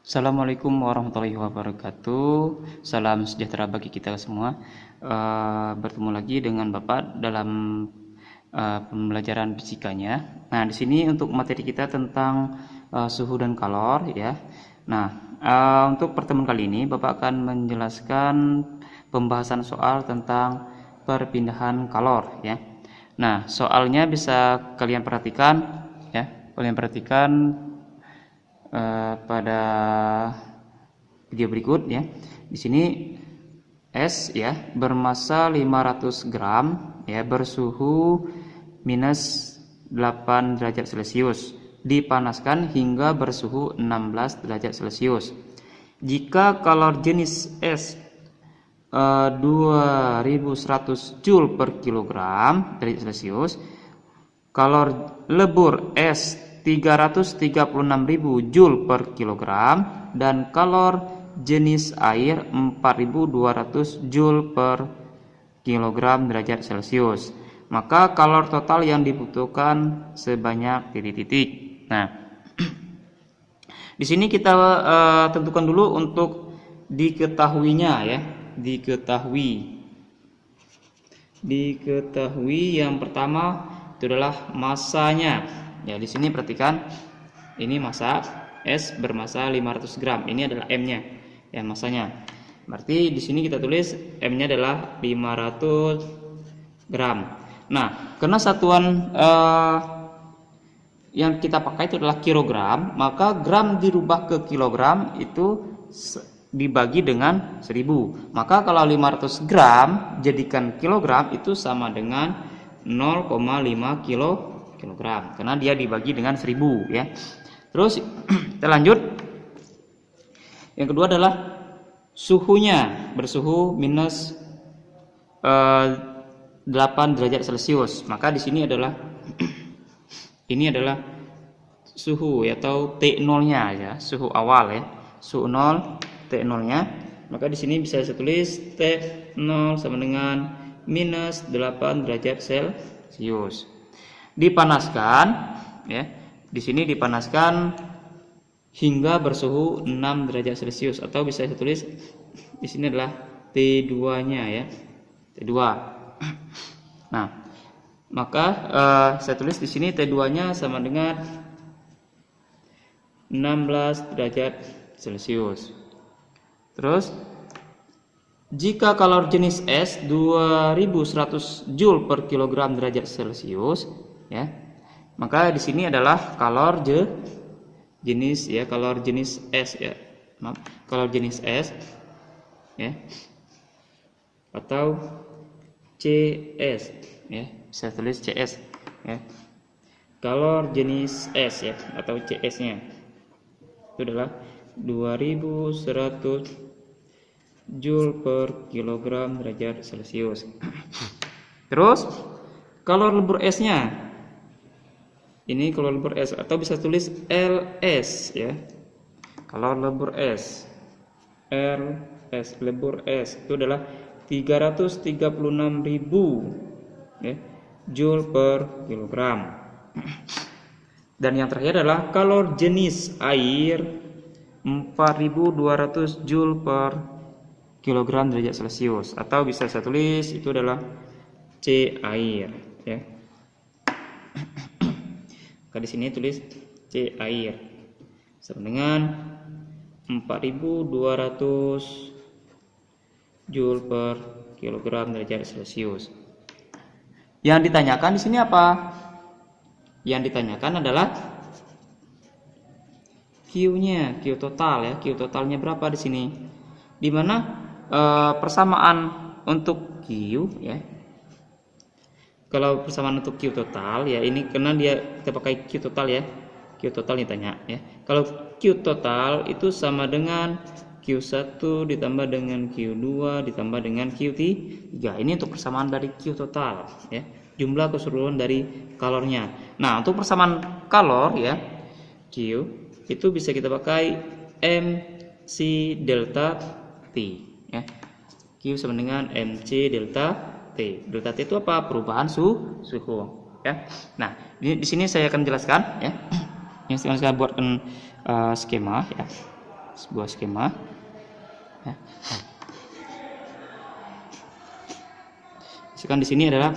Assalamualaikum warahmatullahi wabarakatuh. Salam sejahtera bagi kita semua. Bertemu lagi dengan Bapak dalam pembelajaran fisikanya. Nah, di sini untuk materi kita tentang suhu dan kalor ya. Nah, untuk pertemuan kali ini Bapak akan menjelaskan pembahasan soal tentang perpindahan kalor ya. Nah, soalnya bisa kalian perhatikan ya. Kalian perhatikan pada video berikut ya. Di sini es ya bermassa 500 gram ya bersuhu minus 8 derajat Celcius dipanaskan hingga bersuhu 16 derajat Celcius. Jika kalor jenis es 2100 Joule per kilogram derajat Celcius, kalor lebur es 336.000 Joule per kilogram, dan kalor jenis air 4.200 Joule per kilogram derajat Celcius. Maka kalor total yang dibutuhkan sebanyak titik-titik. Nah, di sini kita tentukan dulu untuk diketahuinya ya. Diketahui yang pertama itu adalah massanya. Ya, di sini perhatikan ini massa es bermassa 500 gram. Ini adalah M-nya. Ya, massanya. Berarti di sini kita tulis M-nya adalah 500 gram. Nah, karena satuan yang kita pakai itu adalah kilogram, maka gram dirubah ke kilogram itu dibagi dengan 1000. Maka kalau 500 gram jadikan kilogram itu sama dengan 0,5 kilogram karena dia dibagi dengan 1000 ya. Terus kita lanjut. Yang kedua adalah suhunya bersuhu minus 8 derajat Celcius. Maka di sini adalah ini adalah suhu atau T0-nya ya, suhu awal ya. Suhu 0 T0-nya. Maka di sini bisa saya tulis T0 sama dengan minus 8 derajat Celcius. Dipanaskan ya. Di sini dipanaskan hingga bersuhu 6 derajat Celcius, atau bisa saya tulis di sini adalah T2-nya ya. T2. Nah, maka saya tulis di sini T2-nya sama dengan 16 derajat Celcius. Terus jika kalor jenis es 2100 Joule per kilogram derajat Celcius ya, maka di sini adalah kalor jenis ya, kalor jenis es ya. Maaf, kalor jenis es ya, atau CS ya, bisa tulis CS ya. Kalor jenis es ya, atau CS-nya itu adalah 2100 Joule per kilogram derajat Celcius. Terus kalor lebur esnya, ini kalor lebur es, atau bisa tulis LS ya. Kalor lebur es, LS lebur es itu adalah 336.000 ya, Joule per kilogram. Dan yang terakhir adalah kalor jenis air 4.200 Joule per kilogram derajat Celcius, atau bisa saya tulis itu adalah C air ya. Maka di sini tulis C air sama dengan 4.200 Joule per kilogram derajat Celcius. Yang ditanyakan di sini apa? Yang ditanyakan adalah Q-nya, Q total ya. Q totalnya berapa di sini? Di mana persamaan untuk Q ya. Kalau persamaan untuk Q total ya, ini karena kita pakai Q total ya. Q total ditanya ya. Kalau Q total itu sama dengan Q1 ditambah dengan Q2 ditambah dengan Q3. Ini untuk persamaan dari Q total ya. Jumlah keseluruhan dari kalornya. Nah, untuk persamaan kalor ya, Q itu bisa kita pakai MC delta T ya. Q sama dengan MC delta T. Delta T itu apa? Perubahan suhu ya. Nah, di sini saya akan jelaskan ya. Yang sekarang saya buatkan skema ya. sebuah skema ya. Misalkan di sini adalah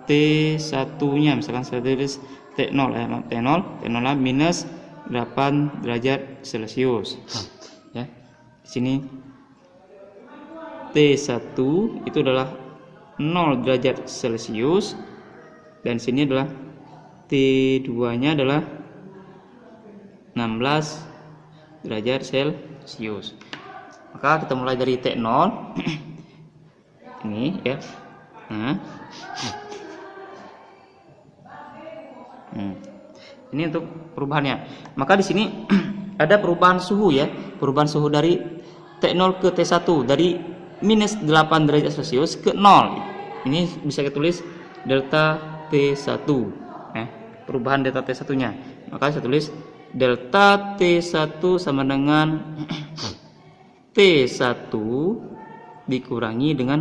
T1-nya, misalkan saya tulis T0 ya, T0 minus 8 derajat Celcius ya. Di sini T1 itu adalah 0 derajat Celcius, dan sini adalah T2-nya adalah 16 derajat Celcius. Maka kita mulai dari T0 ini ya. Ini untuk perubahannya. Maka di sini ada perubahan suhu ya, perubahan suhu dari T0 ke T1, dari minus 8 derajat Celcius ke 0. Ini bisa kita tulis delta T1 perubahan delta T1-nya. Maka saya tulis delta T1 sama dengan T1 dikurangi dengan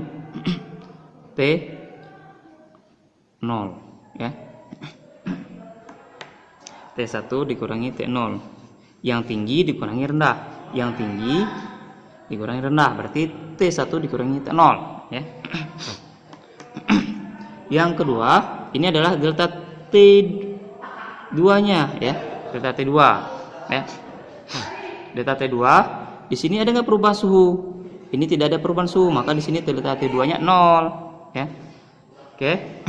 T0 ya. T1 dikurangi T0. Yang tinggi dikurangi rendah. Yang tinggi dikurangi rendah, berarti T1 dikurangi T0 ya. Yang kedua, ini adalah delta T2-nya ya. Delta T2 ya. Delta T2, di sini ada nggak perubahan suhu? Ini tidak ada perubahan suhu, maka di sini delta T2-nya 0 ya. Oke.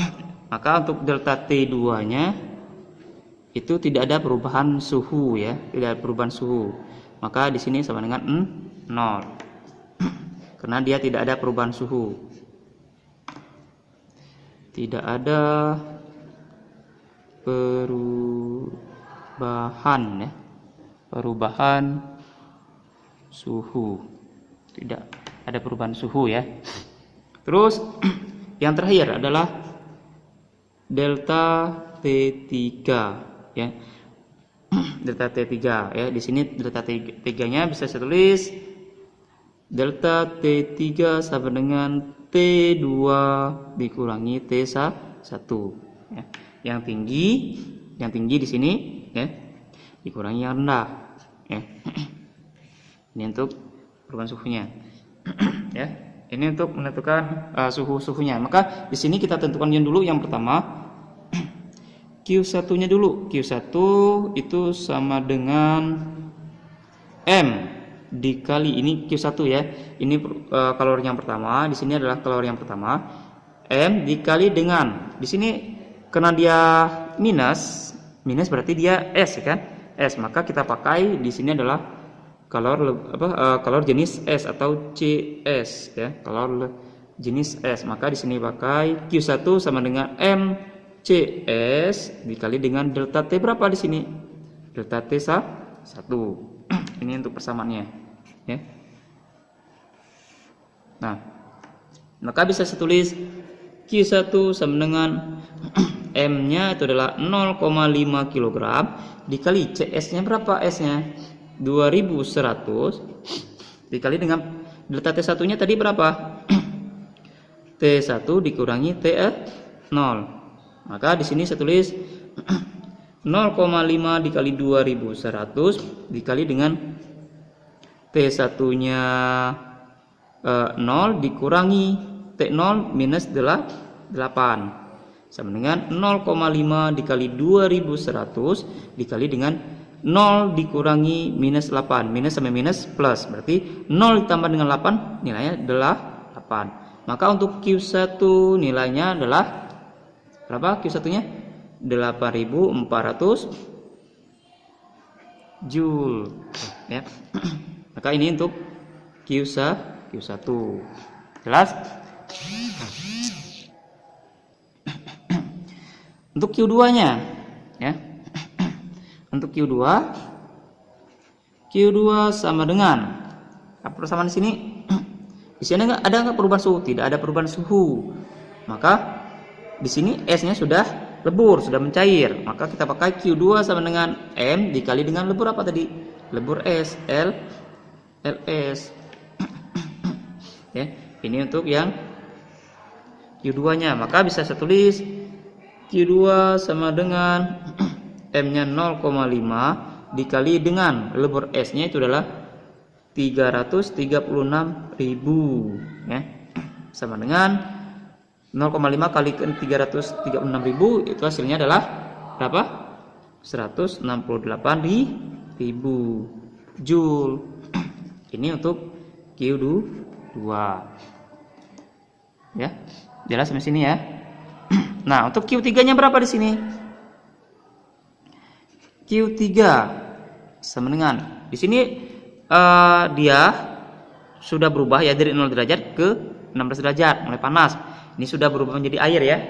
Maka untuk delta T2-nya itu tidak ada perubahan suhu ya, tidak ada perubahan suhu. Maka di sini sama dengan 0. Karena dia tidak ada perubahan suhu. Tidak ada perubahan ya. Perubahan suhu. Tidak ada perubahan suhu ya. Terus yang terakhir adalah delta T3 ya. Delta T3 ya. Di sini delta T3-nya bisa saya tulis delta T3 sama dengan T2 dikurangi T1 ya. Yang tinggi di sini ya dikurangi yang rendah ya. Ini untuk perubahan suhunya ya. Ini untuk menentukan suhunya. Maka di sini kita tentukan dulu yang pertama Q1-nya dulu. Q1 itu sama dengan M dikali ini Q1 ya. Ini kalori yang pertama, di sini adalah kalori yang pertama. M dikali dengan, di sini karena dia minus berarti dia S ya kan? S, maka kita pakai di sini adalah kalor jenis S atau CS ya, kalor jenis S. Maka di sini pakai Q1 sama dengan M CS dikali dengan delta T berapa di sini? Delta T1. Ini untuk persamaannya ya. Nah, maka bisa saya tulis Q1 sama dengan M-nya itu adalah 0,5 kg dikali CS-nya berapa? S-nya 2100 dikali dengan delta T1-nya tadi berapa? T1 dikurangi T0. Maka di sini saya tulis 0,5 dikali 2100 dikali dengan T1-nya 0 dikurangi T0 minus 8 sama dengan 0,5 dikali 2100 dikali dengan 0 dikurangi minus 8. Minus sama minus plus, berarti 0 ditambah dengan 8 nilainya adalah 8. Maka untuk Q1 nilainya adalah berapa? Q1-nya 8400 Joule ya. Maka ini untuk Q1. Jelas? Untuk Q2-nya ya. Untuk Q2 sama dengan apa persamaan di sini? Di sini ada nggak perubahan suhu? Tidak ada perubahan suhu. Maka di sini S-nya sudah lebur, sudah mencair. Maka kita pakai Q2 sama dengan M dikali dengan lebur apa tadi? Lebur S, LS. Ya, ini untuk yang Q2-nya. Maka bisa saya tulis Q2 sama dengan M-nya 0,5 dikali dengan lebur S-nya itu adalah 336.000 ya. Sama dengan 0,5 kali 336.000 itu hasilnya adalah berapa? 168.000 Joule. Ini untuk Q2 ya. Jelas sampai sini ya. Nah, untuk Q3-nya berapa di sini? Q3 sama dengan di sini dia sudah berubah ya dari 0 derajat ke 16 derajat, mulai panas. Ini sudah berubah menjadi air ya.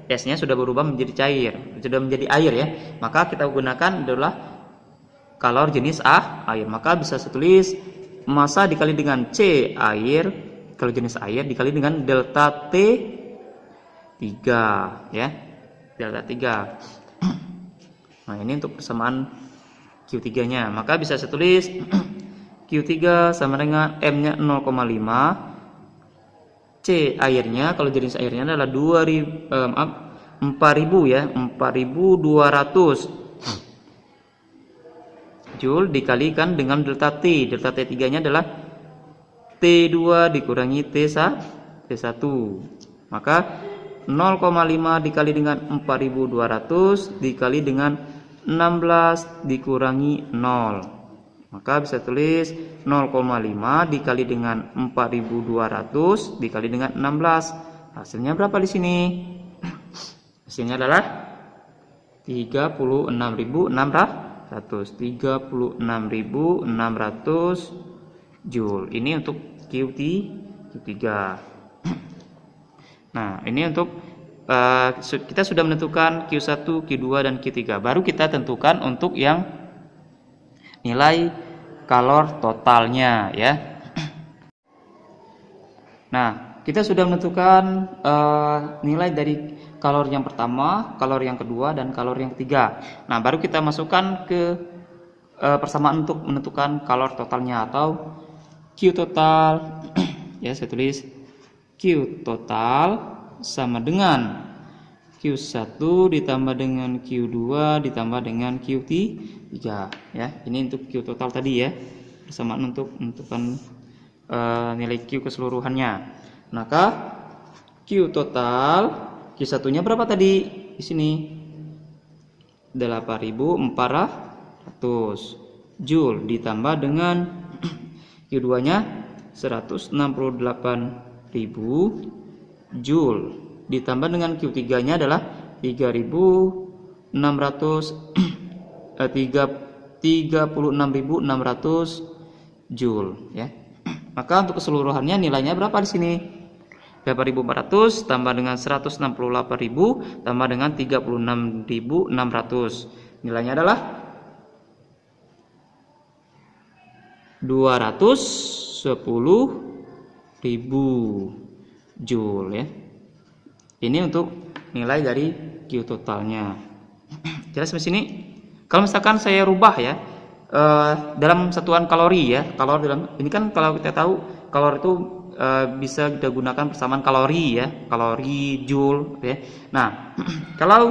S-nya sudah berubah menjadi cair, sudah menjadi air ya. Maka kita gunakan adalah kalor jenis air. Maka bisa saya tulis massa dikali dengan C air, kalau jenis air dikali dengan delta T 3 ya. Delta 3. Nah, ini untuk persamaan Q3-nya. Maka bisa saya tulis Q3 sama dengan M-nya 0,5, C airnya kalau jenis airnya adalah 4.000 ya, 4.200 Joule dikalikan dengan delta T. Delta T3-nya adalah T2 dikurangi T1. Maka 0,5 dikali dengan 4.200 dikali dengan 16 dikurangi 0. Maka bisa tulis 0,5 dikali dengan 4.200 dikali dengan 16. Hasilnya berapa di sini? Hasilnya adalah 36.600 Joule. Ini untuk Q3. Nah, ini untuk kita sudah menentukan Q1, Q2 dan Q3. Baru kita tentukan untuk yang nilai kalor totalnya ya. Nah, kita sudah menentukan nilai dari kalor yang pertama, kalor yang kedua, dan kalor yang ketiga. Nah, baru kita masukkan ke persamaan untuk menentukan kalor totalnya atau Q total. Ya, saya tulis Q total sama dengan Q1 ditambah dengan Q2 ditambah dengan Q3 ya. Ini untuk Q total tadi ya. Persamaan untuk menentukan nilai Q keseluruhannya. Maka Q total Q1-nya berapa tadi? Di sini 8.400 Joule ditambah dengan Q2-nya 168.000 Joule ditambah dengan Q3-nya adalah 36.600 Joule ya. Maka untuk keseluruhannya nilainya berapa di sini? 8.400 tambah dengan 168.000 tambah dengan 36.600. Nilainya adalah 210.000 Joule ya. Ini untuk nilai dari Q totalnya. Jelas di sini? Kalau misalkan saya rubah ya dalam satuan kalori ya. Kalor dalam ini kan kalau kita tahu kalor itu bisa kita gunakan persamaan kalori ya, kalori Joule ya. Nah, kalau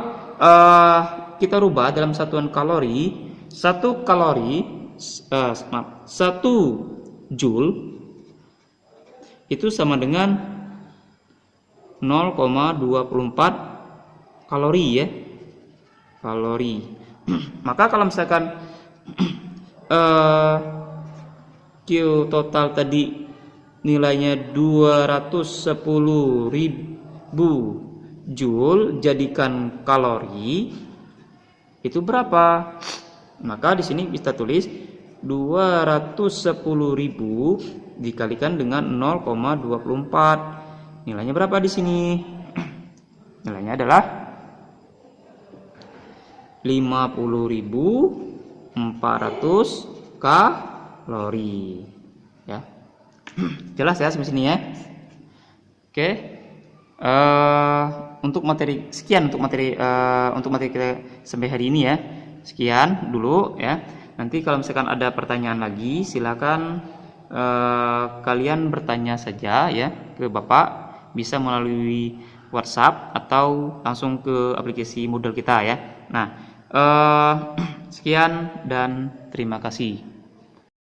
kita rubah dalam satuan kalori, 1 Joule itu sama dengan 0,24 kalori ya. Kalori. Maka kalau misalkan Q total tadi nilainya 210.000 Joule jadikan kalori itu berapa? Maka di sini kita tulis 210.000 dikalikan dengan 0,24. Nilainya berapa di sini? Nilainya adalah 50.400 kalori. Ya. Jelas ya sampai sini ya. Oke. Untuk materi sekian untuk materi kita sampai hari ini ya. Sekian dulu ya. Nanti kalau misalkan ada pertanyaan lagi silakan kalian bertanya saja ya ke Bapak, bisa melalui WhatsApp atau langsung ke aplikasi Moodle kita ya. Nah, Sekian dan terima kasih.